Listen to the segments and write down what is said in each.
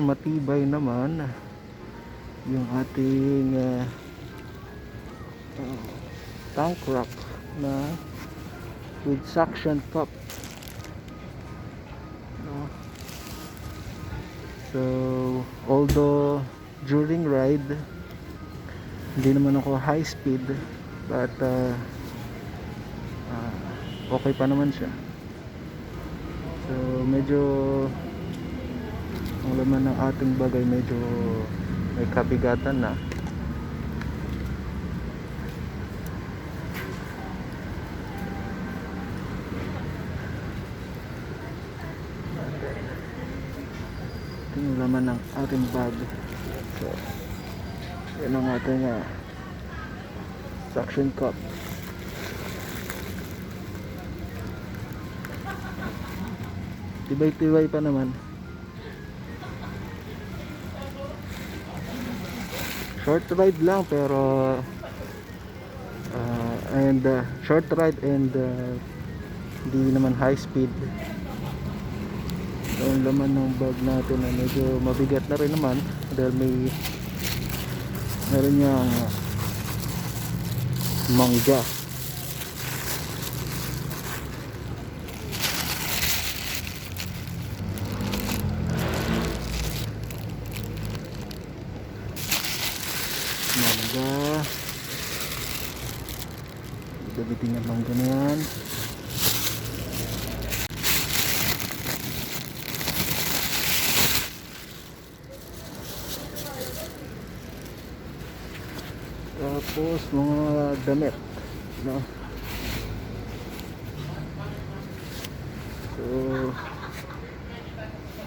matibay naman yung ating tank rack na with suction cup, no? So although during ride hindi naman ako high speed, but okay pa naman siya. So medyo ang laman ng ating bagay medyo may kabigatan na. Ito yung laman ng ating bag. So yan ang ating suction cup. Tibay-tibay pa naman. Short ride lang pero short ride and hindi naman high speed. So, ang laman ng bag natin na medyo mabigat na rin naman dahil meron niyang mangga. Gabitin yung mangga na yan. Tapos mga damit, no? So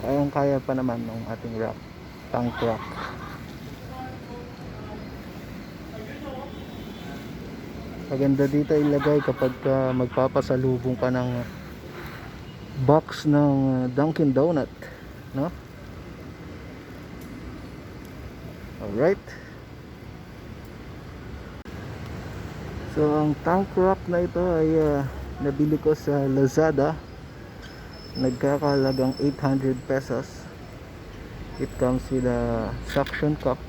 kayang-kaya pa naman ng ating rack, tank rack. Maganda dito ilagay kapag magpapasalubong ka ng box ng Dunkin Donut, no? Alright. So ang tank rack na ito ay nabili ko sa Lazada. Nagkakahalagang 800 pesos. It comes with a suction cup,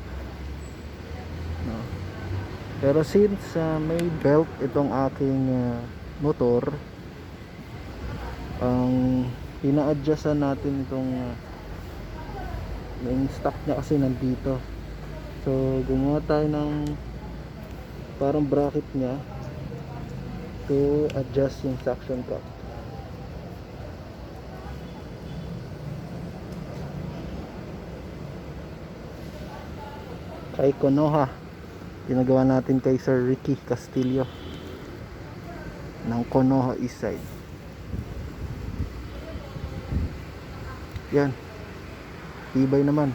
no? Pero since may belt itong aking motor, ang pina-adjustan natin itong yung stock niya kasi nandito. So gumawa tayo ng parang bracket niya to adjust yung suction cup. Kay Konoha, ginagawa natin kay Sir Ricky Castillo ng Konoha Eastside. Yan, tibay naman.